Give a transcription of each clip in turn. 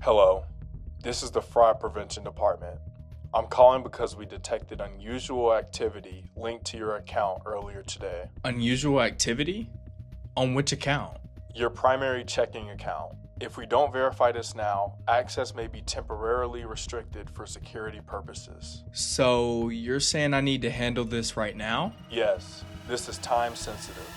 Hello, this is the Fraud Prevention Department. I'm calling because we detected unusual activity linked to your account earlier today. Unusual activity? On which account? Your primary checking account. If we don't verify this now, access may be temporarily restricted for security purposes. So you're saying I need to handle this right now? Yes, this is time sensitive.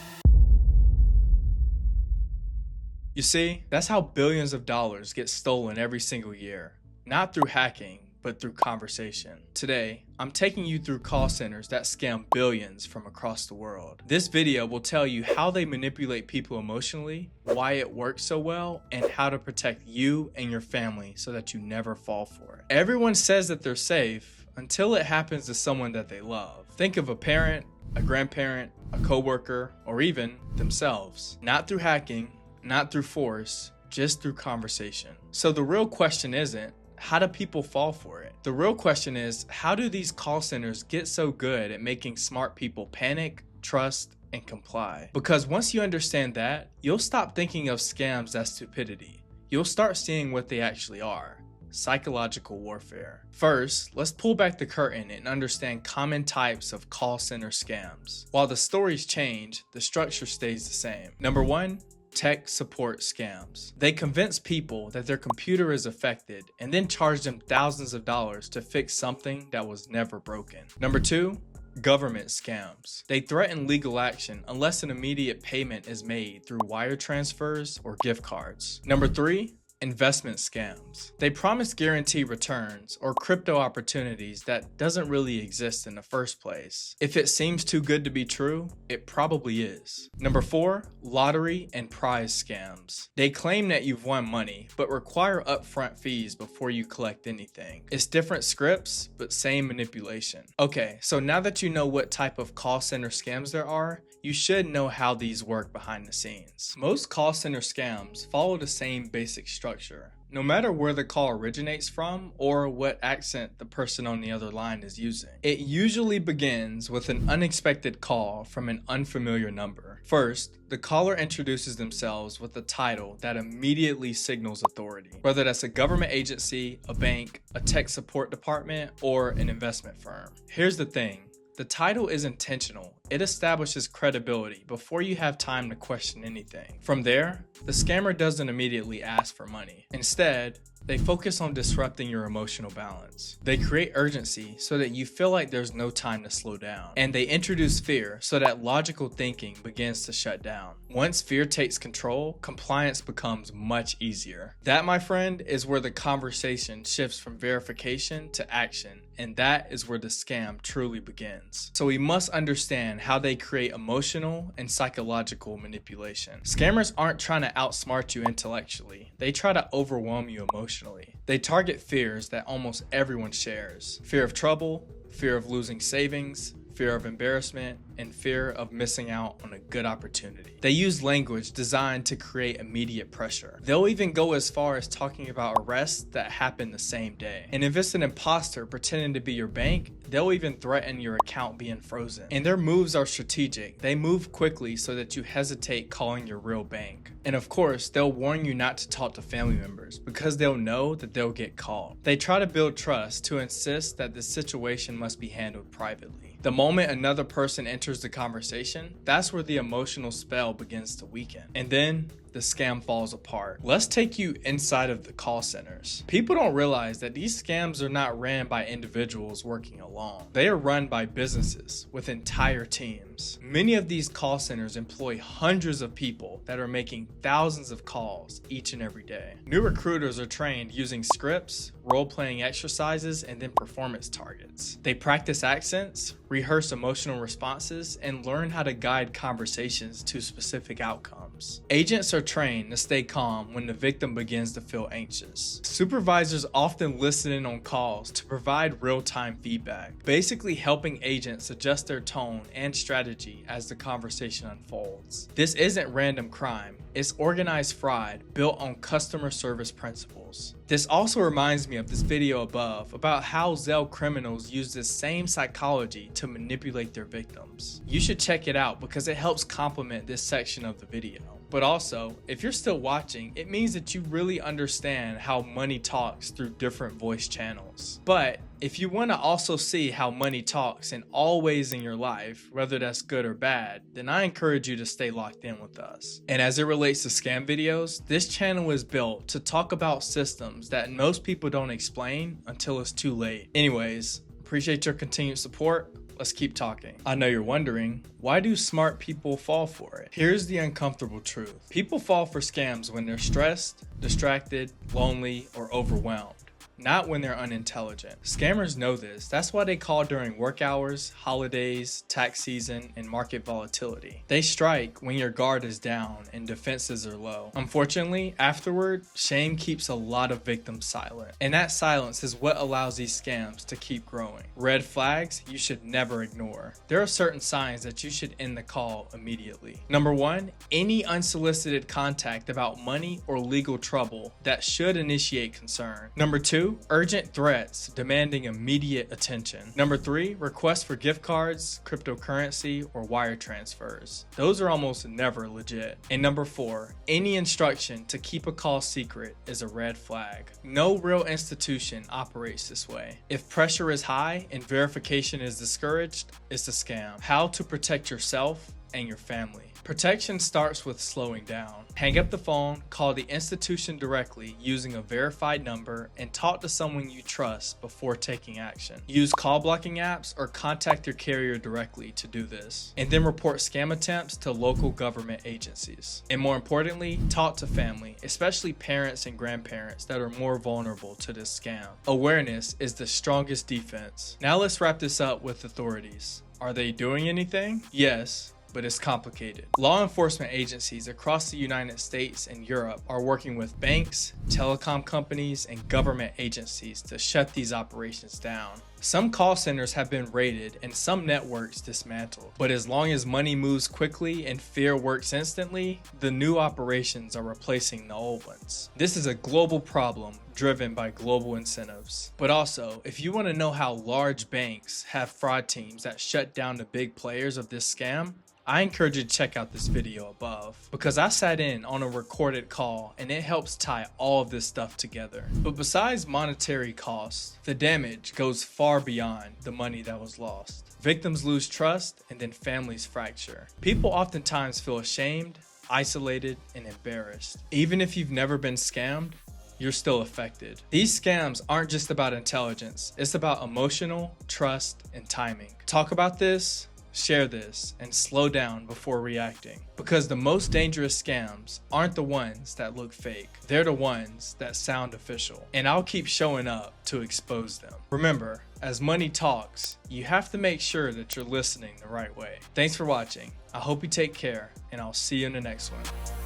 You see, that's how billions of dollars get stolen every single year. Not through hacking, but through conversation. Today, I'm taking you through call centers that scam billions from across the world. This video will tell you how they manipulate people emotionally, why it works so well, and how to protect you and your family so that you never fall for it. Everyone says that they're safe until it happens to someone that they love. Think of a parent, a grandparent, a coworker, or even themselves. Not through hacking, not through force, just through conversation. So the real question isn't, how do people fall for it? The real question is, how do these call centers get so good at making smart people panic, trust, and comply? Because once you understand that, you'll stop thinking of scams as stupidity. You'll start seeing what they actually are. Psychological warfare. First, let's pull back the curtain and understand common types of call center scams. While the stories change, the structure stays the same. Number one, tech support scams. They convince people that their computer is affected and then charge them thousands of dollars to fix something that was never broken. Number two, government scams. They threaten legal action unless an immediate payment is made through wire transfers or gift cards. Number three, investment scams. They promise guaranteed returns or crypto opportunities that doesn't really exist in the first place. If it seems too good to be true, it probably is. Number four, lottery and prize scams. They claim that you've won money, but require upfront fees before you collect anything. It's different scripts, but same manipulation. Okay, so now that you know what type of call center scams there are, you should know how these work behind the scenes. Most call center scams follow the same basic structure, no matter where the call originates from or what accent the person on the other line is using. It usually begins with an unexpected call from an unfamiliar number. First, the caller introduces themselves with a title that immediately signals authority, whether that's a government agency, a bank, a tech support department, or an investment firm. Here's the thing. The title is intentional. It establishes credibility before you have time to question anything. From there, the scammer doesn't immediately ask for money. Instead, they focus on disrupting your emotional balance. They create urgency so that you feel like there's no time to slow down. And they introduce fear so that logical thinking begins to shut down. Once fear takes control, compliance becomes much easier. That, my friend, is where the conversation shifts from verification to action. And that is where the scam truly begins. So we must understand how they create emotional and psychological manipulation. Scammers aren't trying to outsmart you intellectually. They try to overwhelm you emotionally. They target fears that almost everyone shares. Fear of trouble, fear of losing savings, fear of embarrassment, and fear of missing out on a good opportunity. They use language designed to create immediate pressure. They'll even go as far as talking about arrests that happen the same day. And if it's an imposter pretending to be your bank, they'll even threaten your account being frozen. And their moves are strategic. They move quickly so that you hesitate calling your real bank. And of course, they'll warn you not to talk to family members because they'll know that they'll get called. They try to build trust to insist that the situation must be handled privately. The moment another person enters the conversation, that's where the emotional spell begins to weaken. And then the scam falls apart. Let's take you inside of the call centers. People don't realize that these scams are not ran by individuals working alone. They are run by businesses with entire teams. Many of these call centers employ hundreds of people that are making thousands of calls each and every day. New recruiters are trained using scripts, role-playing exercises, and then performance targets. They practice accents, rehearse emotional responses, and learn how to guide conversations to specific outcomes. Agents are trained to stay calm when the victim begins to feel anxious. Supervisors often listen in on calls to provide real-time feedback, basically helping agents adjust their tone and strategy as the conversation unfolds. This isn't random crime. It's organized fraud built on customer service principles. This also reminds me of this video above about how Zelle criminals use this same psychology to manipulate their victims. You should check it out because it helps complement this section of the video. But also, if you're still watching, it means that you really understand how money talks through different voice channels. But if you want to also see how money talks in all ways in your life, whether that's good or bad, then I encourage you to stay locked in with us. And as it relates to scam videos, this channel is built to talk about systems that most people don't explain until it's too late. Anyways, appreciate your continued support. Let's keep talking. I know you're wondering, why do smart people fall for it? Here's the uncomfortable truth. People fall for scams when they're stressed, distracted, lonely, or overwhelmed. Not when they're unintelligent. Scammers know this. That's why they call during work hours, holidays, tax season, and market volatility. They strike when your guard is down and defenses are low. Unfortunately, afterward, shame keeps a lot of victims silent. And that silence is what allows these scams to keep growing. Red flags you should never ignore. There are certain signs that you should end the call immediately. Number 1, any unsolicited contact about money or legal trouble that should initiate concern. Number 2, urgent threats demanding immediate attention. Number 3, requests for gift cards, cryptocurrency, or wire transfers. Those are almost never legit. And number 4, any instruction to keep a call secret is a red flag. No real institution operates this way. If pressure is high and verification is discouraged, it's a scam. How to protect yourself and your family. Protection starts with slowing down. Hang up the phone, call the institution directly using a verified number, and talk to someone you trust before taking action. Use call blocking apps or contact your carrier directly to do this. And then report scam attempts to local government agencies. And more importantly, talk to family, especially parents and grandparents that are more vulnerable to this scam. Awareness is the strongest defense. Now let's wrap this up with authorities. Are they doing anything? Yes, but it's complicated. Law enforcement agencies across the United States and Europe are working with banks, telecom companies, and government agencies to shut these operations down. Some call centers have been raided and some networks dismantled. But as long as money moves quickly and fear works instantly, the new operations are replacing the old ones. This is a global problem driven by global incentives. But also, if you want to know how large banks have fraud teams that shut down the big players of this scam, I encourage you to check out this video above, because I sat in on a recorded call and it helps tie all of this stuff together. But besides monetary costs, the damage goes far beyond the money that was lost. Victims lose trust and then families fracture. People oftentimes feel ashamed, isolated, and embarrassed. Even if you've never been scammed, you're still affected. These scams aren't just about intelligence, it's about emotional, trust, and timing. Talk about this, share this, and slow down before reacting. Because the most dangerous scams aren't the ones that look fake. They're the ones that sound official. And I'll keep showing up to expose them. Remember, as money talks, you have to make sure that you're listening the right way. Thanks for watching. I hope you take care, and I'll see you in the next one.